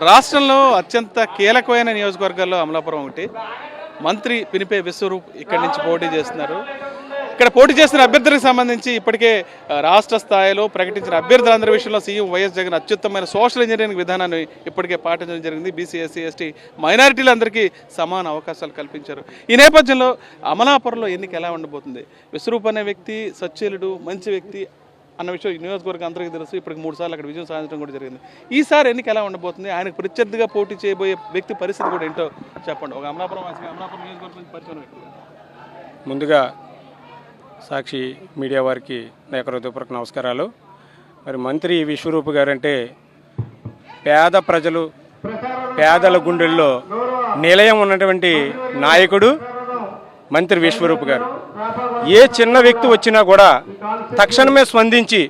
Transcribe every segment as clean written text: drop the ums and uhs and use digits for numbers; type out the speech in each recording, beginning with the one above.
రాష్ట్రంలో అత్యంత కీలకమైన నియోజకవర్గాల్లో అమలాపురం ఒకటి. మంత్రి పినిపే విశ్వరూప్ ఇక్కడి నుంచి పోటీ చేస్తున్నారు. ఇక్కడ పోటీ చేస్తున్న అభ్యర్థులకు సంబంధించి ఇప్పటికే రాష్ట్ర స్థాయిలో ప్రకటించిన అభ్యర్థులందరి విషయంలో సీఎం వైఎస్ జగన్ అత్యుత్తమైన సోషల్ ఇంజనీరింగ్ విధానాన్ని ఇప్పటికే పాటించడం జరిగింది. బీసీ, ఎస్సీ, ఎస్టీ మైనారిటీలందరికీ సమాన అవకాశాలు కల్పించారు. ఈ నేపథ్యంలో అమలాపురంలో ఎన్నిక ఎలా ఉండబోతుంది? విశ్వరూప్ అనే వ్యక్తి సచ్చీలుడు, మంచి వ్యక్తి అన్న విషయం ఈ నియోజకవర్గం అందరికీ తెలుసు. ఇప్పటికి 3 సార్లు అక్కడ విజయం సాధించడం కూడా జరిగింది. ఈసారి ఎన్నిక ఎలా ఉండబోతుంది? ఆయనకు ప్రత్యర్థిగా పోటీ చేయబోయే వ్యక్తి పరిస్థితి కూడా ఏంటో చెప్పండి. ఒక అమలాపురం నియోజకవర్గం పరిచయం వ్యక్తి. ముందుగా సాక్షి మీడియా వారికి నా యొక్క హృదయపూర్వక నమస్కారాలు. మరి మంత్రి విశ్వరూప్ గారంటే పేద ప్రజలు, పేదల గుండెల్లో నిలయం ఉన్నటువంటి నాయకుడు మంత్రి విశ్వరూప్ గారు. ఏ చిన్న వ్యక్తి వచ్చినా కూడా తక్షణమే స్పందించి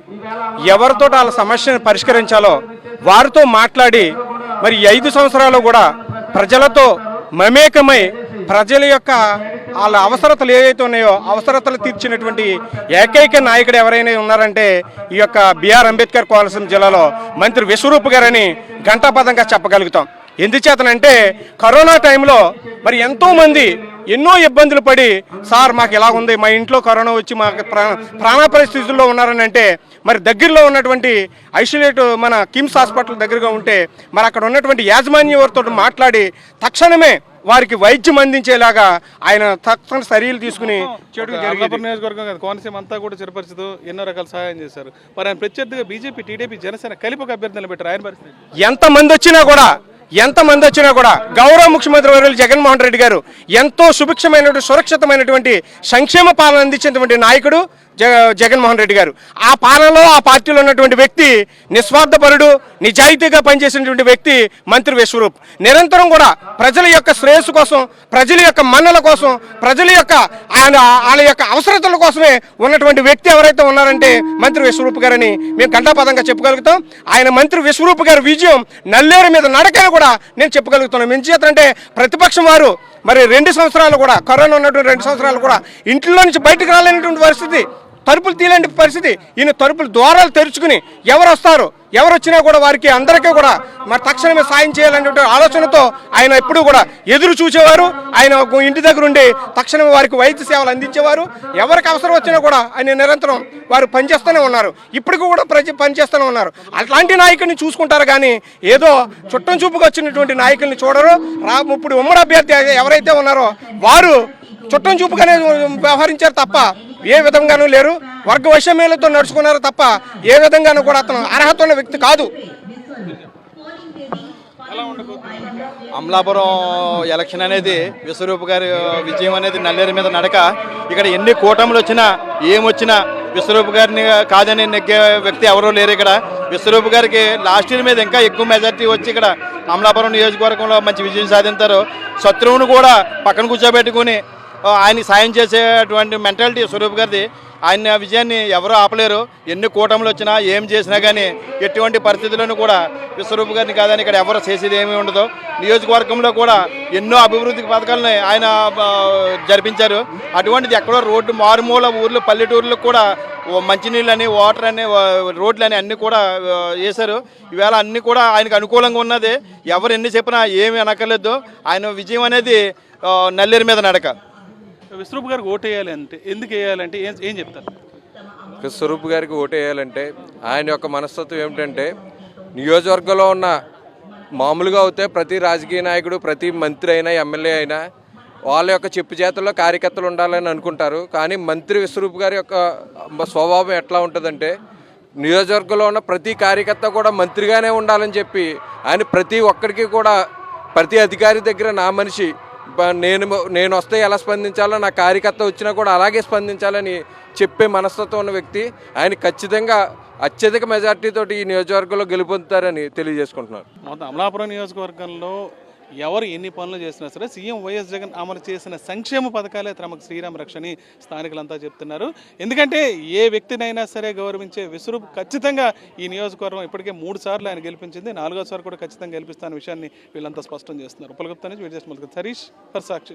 ఎవరితో వాళ్ళ సమస్యను పరిష్కరించాలో వారితో మాట్లాడి మరి 5 సంవత్సరాలు కూడా ప్రజలతో మమేకమై ప్రజల యొక్క వాళ్ళ అవసరతలు ఏవైతే ఉన్నాయో అవసరతలు తీర్చినటువంటి ఏకైక నాయకుడు ఎవరైనా ఉన్నారంటే ఈ యొక్క బిఆర్ అంబేద్కర్ కోనసీమ జిల్లాలో మంత్రి విశ్వరూప్ గారని ఘంటాపథంగా చెప్పగలుగుతాం. ఎందుచేతనంటే కరోనా టైంలో మరి ఎంతోమంది ఎన్నో ఇబ్బందులు పడి, సార్ మాకు ఇలా ఉంది, మా ఇంట్లో కరోనా వచ్చి మాకు ప్రాణ పరిస్థితుల్లో ఉన్నారని అంటే మరి దగ్గరలో ఉన్నటువంటి ఐసోలేట్ మన కిమ్స్ హాస్పిటల్ దగ్గరగా ఉంటే మరి అక్కడ ఉన్నటువంటి యాజమాన్య వారితో మాట్లాడి తక్షణమే వారికి వైద్యం అందించేలాగా ఆయన తక్షణ చర్యలు తీసుకుని నియోజకవర్గం కోనసీమ అంతా కూడా చిరపరిచితూ ఎన్నో రకాల సహాయం చేశారు. మరి ఆయన ప్రత్యర్థిగా బీజేపీ, టీడీపీ, జనసేన కలిపి ఒక అభ్యర్థులు పెట్టారు. ఆయన పరిస్థితి ఎంతమంది వచ్చినా కూడా గౌరవ ముఖ్యమంత్రి వర్యులు జగన్మోహన్ రెడ్డి గారు ఎంతో సుభిక్షమైనటువంటి సురక్షితమైనటువంటి సంక్షేమ పాలన అందించినటువంటి నాయకుడు జగన్మోహన్ రెడ్డి గారు. ఆ పాలనలో ఆ పార్టీలో ఉన్నటువంటి వ్యక్తి నిస్వార్థపరుడు, నిజాయితీగా పనిచేసినటువంటి వ్యక్తి మంత్రి విశ్వరూప్. నిరంతరం కూడా ప్రజల యొక్క శ్రేయస్సు కోసం, ప్రజల యొక్క మన్నల కోసం, ప్రజల యొక్క వాళ్ళ యొక్క అవసరతల కోసమే ఉన్నటువంటి వ్యక్తి ఎవరైతే ఉన్నారంటే మంత్రి విశ్వరూప్ గారని మేము ఘంటాపథంగా చెప్పగలుగుతాం. ఆయన మంత్రి విశ్వరూప్ గారి విజయం నల్లేరు మీద నడకని కూడా నేను చెప్పగలుగుతున్నాను. ఎందుచేతంటే ప్రతిపక్షం వారు మరి 2 సంవత్సరాలు కూడా కరోనా ఉన్నటువంటి 2 సంవత్సరాలు కూడా ఇంట్లో నుంచి బయటకు రాలేనటువంటి పరిస్థితి, తలుపులు తీలేని పరిస్థితి. ఈయన తలుపులు ద్వారాలు తెరుచుకుని ఎవరు వస్తారు, ఎవరు వచ్చినా కూడా వారికి అందరికీ కూడా మరి తక్షణమే సాయం చేయాలనే ఆలోచనతో ఆయన ఎప్పుడూ కూడా ఎదురు చూసేవారు. ఆయన ఇంటి దగ్గర ఉండి తక్షణమే వారికి వైద్య సేవలు అందించేవారు. ఎవరికి అవసరం వచ్చినా కూడా ఆయన నిరంతరం వారు పనిచేస్తూనే ఉన్నారు. ఇప్పటికీ కూడా పనిచేస్తూనే ఉన్నారు. అట్లాంటి నాయకుడిని చూసుకుంటారు కానీ ఏదో చుట్టం చూపుగా వచ్చినటువంటి నాయకుల్ని చూడరు. ఇప్పుడు ఉమ్మడి అభ్యర్థి ఎవరైతే ఉన్నారో వారు చుట్టం చూపుగానే వ్యవహరించారు తప్ప ఏ విధంగానూ లేరు. వర్గ వైషమ్యాలతో నడుచుకున్నారు తప్ప ఏ విధంగానూ కూడా అతను అర్హత ఉన్న వ్యక్తి కాదు. అమలాపురం ఎలక్షన్ అనేది విశ్వరూప్ గారి విజయం అనేది నల్లేరు మీద నడక. ఇక్కడ ఎన్ని కూటములు వచ్చినా ఏమొచ్చినా విశ్వరూప్ గారిని కాదని నెగ్గే వ్యక్తి ఎవరూ లేరు. ఇక్కడ విశ్వరూప్ గారికి లాస్ట్ ఇయర్ మీద ఇంకా ఎక్కువ మెజార్టీ వచ్చి ఇక్కడ అమలాపురం నియోజకవర్గంలో మంచి విజయం సాధించారు. శత్రువును కూడా పక్కన కూర్చోబెట్టుకుని ఆయనకి సాయం చేసేటువంటి మెంటాలిటీ స్వరూప్ గారిది. ఆయన విజయాన్ని ఎవరూ ఆపలేరు. ఎన్ని కూటములు వచ్చినా ఏం చేసినా కానీ ఎటువంటి పరిస్థితుల్లోనూ కూడా విశ్వరూప్ గారిని కాదని ఇక్కడ ఎవరు చేసేది ఏమీ ఉండదు. నియోజకవర్గంలో కూడా ఎన్నో అభివృద్ధి పథకాలను ఆయన జరిపించారు. అటువంటిది ఎక్కడో రోడ్డు మారుమూల ఊర్లు, పల్లెటూర్లకు కూడా మంచినీళ్ళు అని, వాటర్ అని, రోడ్లు అని అన్నీ కూడా వేశారు. ఈవేళ అన్నీ కూడా ఆయనకు అనుకూలంగా ఉన్నది. ఎవరు ఎన్ని చెప్పినా ఏమీ అనక్కర్లేదు. ఆయన విజయం అనేది నల్లేరు మీద నడక. విశ్వరూప్ గారికి ఓటు వేయాలి అంటే ఎందుకు వేయాలంటే ఏం చెప్తారు? విశ్వరూప్ గారికి ఓటు వేయాలంటే ఆయన యొక్క మనస్తత్వం ఏమిటంటే నియోజకవర్గంలో ఉన్న మామూలుగా అవుతే ప్రతి రాజకీయ నాయకుడు, ప్రతి మంత్రి అయినా, ఎమ్మెల్యే అయినా వాళ్ళ యొక్క చెప్పు చేతుల్లో కార్యకర్తలు ఉండాలని అనుకుంటారు. కానీ మంత్రి విశ్వరూప్ గారి యొక్క స్వభావం ఎట్లా ఉంటుందంటే నియోజకవర్గంలో ఉన్న ప్రతి కార్యకర్త కూడా మంత్రిగానే ఉండాలని చెప్పి ఆయన ప్రతి ఒక్కరికి కూడా ప్రతి అధికారి దగ్గర నా మనిషి, నేను వస్తే ఎలా స్పందించాలో, నా కార్యకర్త వచ్చినా కూడా అలాగే స్పందించాలని చెప్పే మనస్తత్వం ఉన్న వ్యక్తి. ఆయన ఖచ్చితంగా అత్యధిక మెజార్టీతోటి ఈ నియోజకవర్గంలో గెలుపొందుతారని తెలియజేసుకుంటున్నారు. మొత్తం అమలాపురం నియోజకవర్గంలో ఎవరు ఎన్ని పనులు చేసినా సరే సీఎం వైఎస్ జగన్ అమలు చేసిన సంక్షేమ పథకాలే తమకు శ్రీరామ రక్షని స్థానికులంతా చెప్తున్నారు. ఎందుకంటే ఏ వ్యక్తినైనా సరే గౌరవించే విశ్వరూప్ ఖచ్చితంగా ఈ నియోజకవర్గం ఇప్పటికే 3 సార్లు ఆయన గెలిపించింది. 4వ సారి కూడా ఖచ్చితంగా గెలిపిస్తాన విషయాన్ని వీళ్ళంతా స్పష్టం చేస్తున్నారు. ఉపలగుప్తా నుంచి వీడియో సరీష్ ఫర్ సాక్షి.